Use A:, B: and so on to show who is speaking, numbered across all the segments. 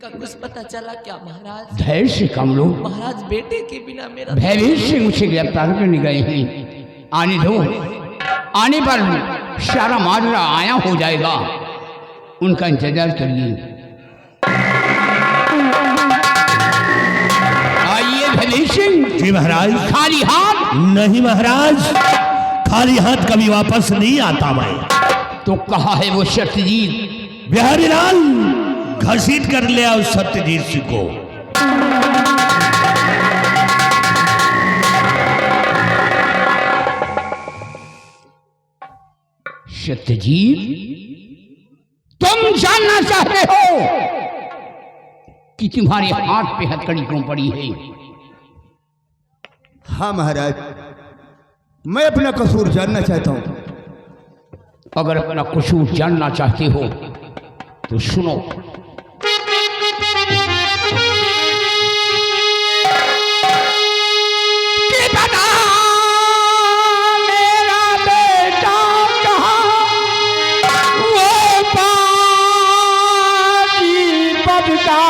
A: का कुछ पता चला क्या महाराज?
B: धैर्य से काम लो
A: महाराज, बेटे के बिना मेरा
B: भयवीर सिंह उसे गिरफ्तार करने गए हैं। आने दो, आने पर सारा माजरा आया हो जाएगा, उनका इंतजार करिए। आइए भयवीर सिंह।
C: जी महाराज।
B: खाली हाथ
C: नहीं महाराज, खाली हाथ कभी वापस नहीं आता मैं।
B: तो कहा है वो सत्यजीत?
C: बिहारी लाल घसीट कर ले आओ सत्यजीत सिंह को।
B: सत्यजीत, तुम जानना चाहते हो कि तुम्हारे हाथ पे हथकड़ी क्यों पड़ी है?
D: हाँ महाराज, मैं अपना कसूर जानना चाहता हूं।
B: अगर अपना कसूर जानना चाहते हो तो सुनो। कि बता मेरा बेटा कहाँ, वो पाजी बबता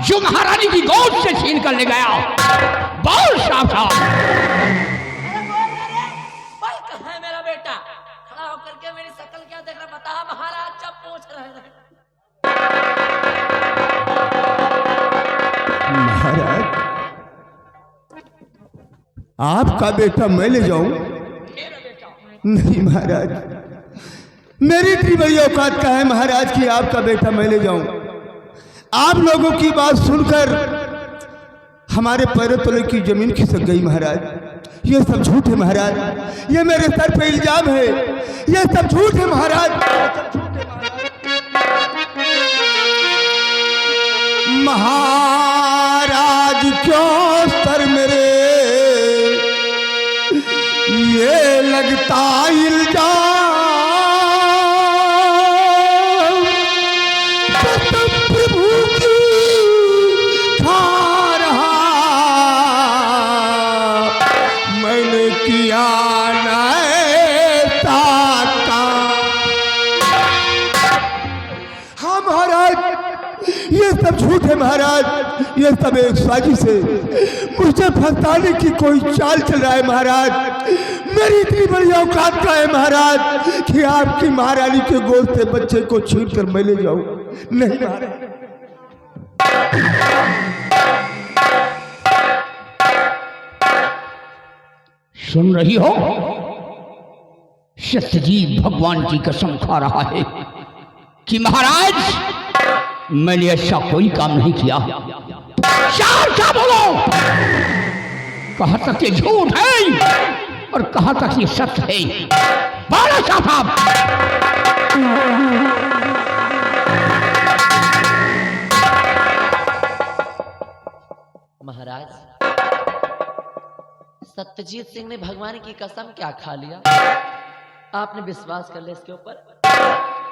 B: जो महारानी की गोद से छीन कर ले गया। बहुत साफ साफ।
A: भाई कहाँ है मेरा बेटा? खड़ा होकर के मेरी शक्ल क्या देख रहा? बता महाराज, जब पूछ रहे हैं।
D: महाराज, आपका बेटा मैं ले जाऊं? नहीं महाराज, मेरी इतनी बड़ी औकात का है महाराज कि आपका बेटा मैं ले जाऊं। आप लोगों की बात सुनकर हमारे पैरों तले की जमीन खिसक गई महाराज। ये सब झूठ है महाराज, ये मेरे सर पे इल्जाम है, ये सब झूठ है महाराज। महाराज क्यों सर मेरे ये लगता इल्जाम, सब झूठ है महाराज, ये सब एक साजिश है। मुझे फंसाने की कोई चाल चल रहा है महाराज। मेरी इतनी बड़ी औकात का है महाराज कि आपकी महारानी के गोद से बच्चे को छीन कर मैं ले जाऊं? नहीं महाराज।
B: सुन रही हो? सत्यजीत भगवान की कसम खा रहा है कि महाराज मैंने ऐसा कोई काम नहीं किया। क्या बोलो? कहां तक ये झूठ है और कहां तक ये सच है? बोलो साहब।
A: महाराज, सत्यजीत सिंह ने भगवान की कसम क्या खा लिया? आपने विश्वास कर लिया इसके ऊपर?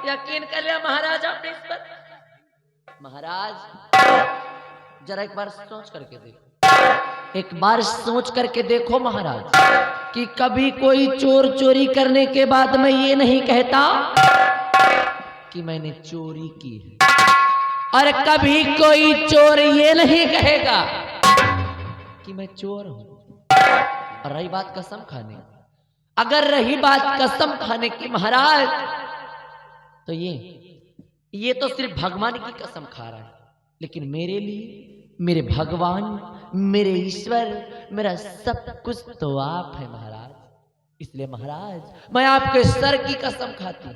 A: यकीन कर लिया महाराज आपने इस पर? महाराज, जरा एक बार सोच करके देखो, एक बार सोच करके देखो महाराज कि कभी कोई चोर चोरी करने के बाद मैं ये नहीं कहता कि मैंने चोरी की है, और कभी कोई चोर ये नहीं कहेगा कि मैं चोर हूं। और रही बात कसम खाने, अगर रही बात कसम खाने की महाराज, तो ये तो सिर्फ भगवान की कसम खा रहा है, लेकिन मेरे लिए मेरे भगवान, मेरे ईश्वर, मेरा सब कुछ तो आप है महाराज। इसलिए महाराज मैं आपके सर की कसम खाती हूं।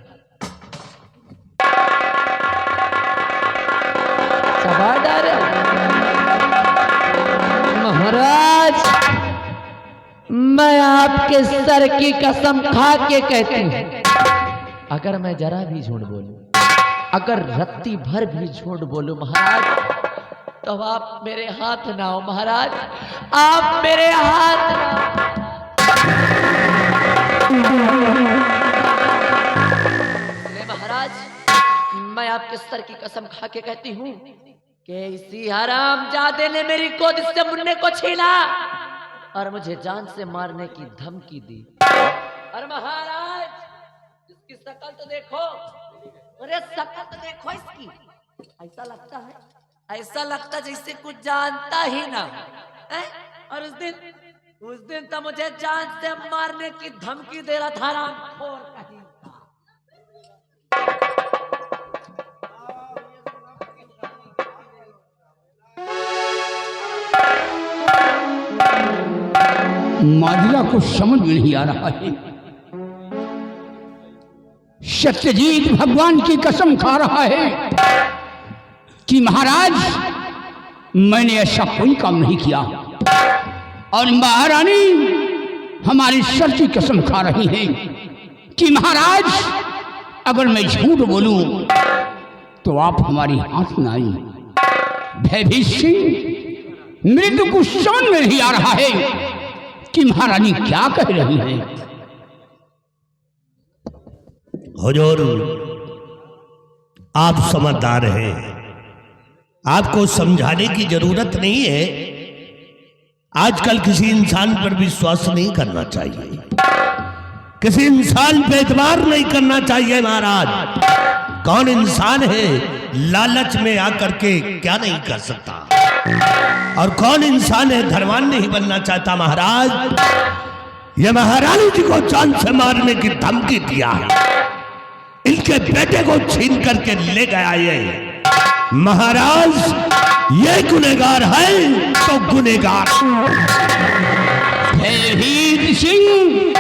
A: महाराज मैं आपके सर की कसम खा के कहती हूं अगर मैं जरा भी झूठ बोलूं, अगर रत्ती भर भी झूठ बोलूं महाराज, तो आप मेरे हाथ ना हो महाराज, आप मेरे हाथ ना हो। महाराज, मैं आपके सर की कसम खा के कहती हूं कि इसी हरामजादे ने मेरी गोद से मुन्ने को छीना और मुझे जान से मारने की धमकी दी। और महाराज, इसकी शक्ल तो देखो, अरे शक्ल तो देखो इसकी, ऐसा लगता जैसे कुछ जानता ही ना है? और उस दिन तो मुझे जान से मारने की धमकी दे रहा था रामखोर कहीं का।
B: माजरा को समझ में नहीं आ रहा है। सत्यजीत भगवान की कसम खा रहा है कि महाराज मैंने ऐसा कोई काम नहीं किया, और महारानी हमारी सर की कसम खा रही है कि महाराज अगर मैं झूठ बोलूं तो आप हमारी हाथ में आई। भयभीत सिंह मृत्यु को समझ में नहीं आ रहा है कि महारानी क्या कह रही है।
C: हुजूर, आप समझदार हैं, आपको समझाने की जरूरत नहीं है। आजकल किसी इंसान पर विश्वास नहीं करना चाहिए, किसी इंसान पे एतबार नहीं करना चाहिए महाराज। कौन इंसान है लालच में आकर के क्या नहीं कर सकता, और कौन इंसान है धनवान नहीं बनना चाहता। महाराज, ये महारानी जी को जान से मारने की धमकी दिया है, इनके बेटे को छीन करके ले गया ये। महाराज, ये गुनहगार है तो गुनहगार।
B: भयभीत सिंह,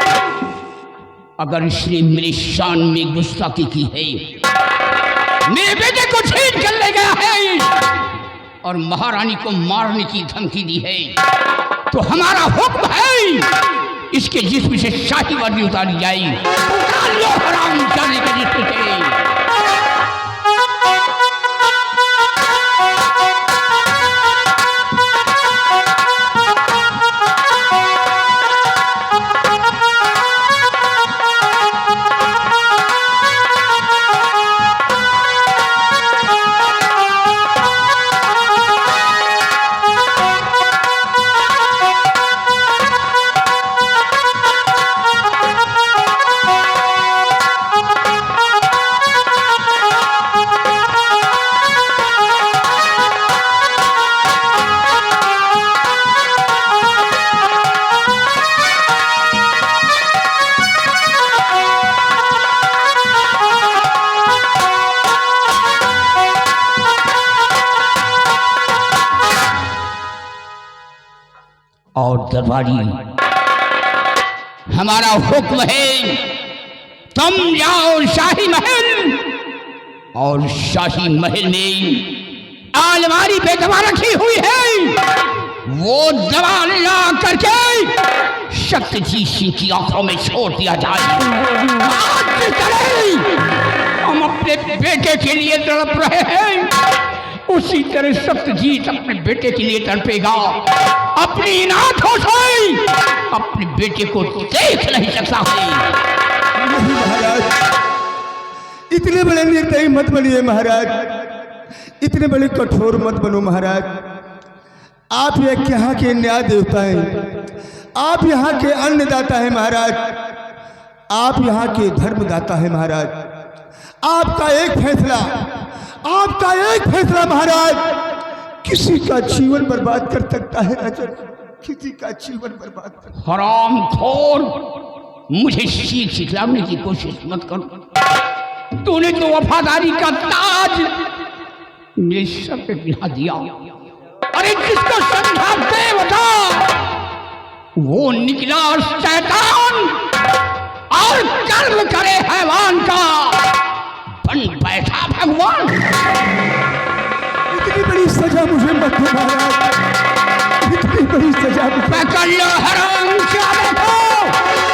B: अगर इसने मेरी शान में गुस्ताखी की है, मेरे बेटे को छीन कर ले गया है और महारानी को मारने की धमकी दी है, तो हमारा हुक्म है इसके जिस्म से शाही वर्दी उतारी जाए। उतार लो हरामजादे के जिस्म से। और दरबारी, हमारा हुक्म है तुम जाओ शाही महल, और शाही महल में अलमारी पे दवा रखी हुई है, वो दवा ला करके सत्यजीत सिंह की आंखों में छोड़ दिया जाए। आज चले, हम अपने बेटे के लिए तड़प रहे हैं, उसी तरह सत्यजीत अपने बेटे के लिए तड़पेगा। अपनी आंखों से अपने बेटे को देख नहीं सकता है।
D: नहीं महाराज, इतने बड़े निर्दयी मत बनिए महाराज, इतने बड़े कठोर मत बनो महाराज। आप यहाँ के न्याय देवता हैं, आप यहाँ के अन्नदाता हैं महाराज, आप यहाँ के धर्मदाता हैं महाराज। आपका एक फैसला महाराज किसी का जीवन बर्बाद कर सकता है राजन, किसी का जीवन बर्बाद कर।
B: हरामखोर, मुझे सीख सिखलाने की कोशिश मत करो। तूने तो वफादारी का ताज मेरे सर पे पिला दिया। अरे जिसको समझा देवता वो निकला शैतान, और कर्म करे हैवान का बन बैठा भगवान।
D: इतनी बड़ी सजा मुझे मत दो महाराज, इतनी बड़ी सजा।
B: पकड़ लो हराम जादे को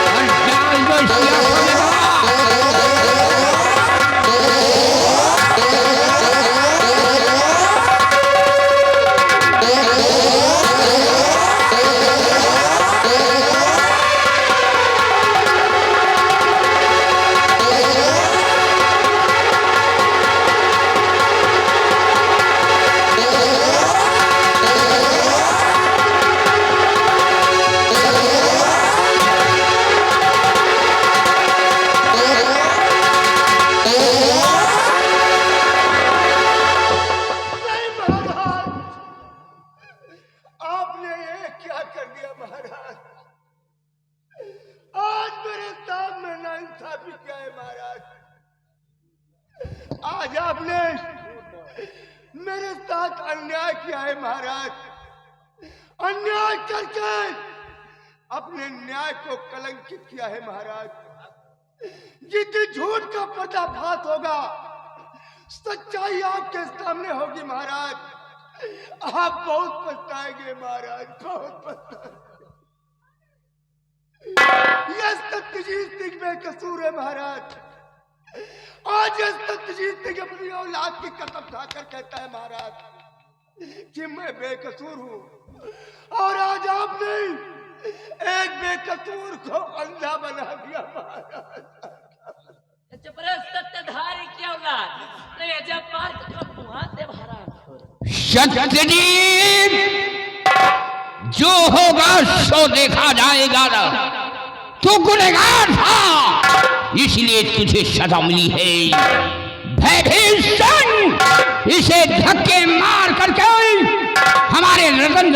B: और जाल दो
D: महाराज, आज आपने मेरे साथ अन्याय किया है महाराज। अन्याय करके अपने न्याय को कलंकित किया है महाराज। जितने झूठ का पर्दाफाश होगा, सच्चाई आपके सामने होगी महाराज। आप बहुत पछताएंगे महाराज, बहुत पछताएंगे। यह सत्यजीत सिंह बेकसूर है महाराज। आज यह सत्यजीत सिंह अपनी औलाद की कसम खाकर कहता है महाराज कि मैं बेकसूर हूं, और आज आपने एक बेकसूर को अंधा बना दिया महाराज।
A: सत्यधारी की औलाद नहीं, जब मार दे महाराज।
B: सत्यजीत, जो होगा सो देखा जाएगा ना। तू गुनहगार था, इसलिए तुझे सजा मिली है। भयभीषण इसे धक्के मार करके हमारे रतन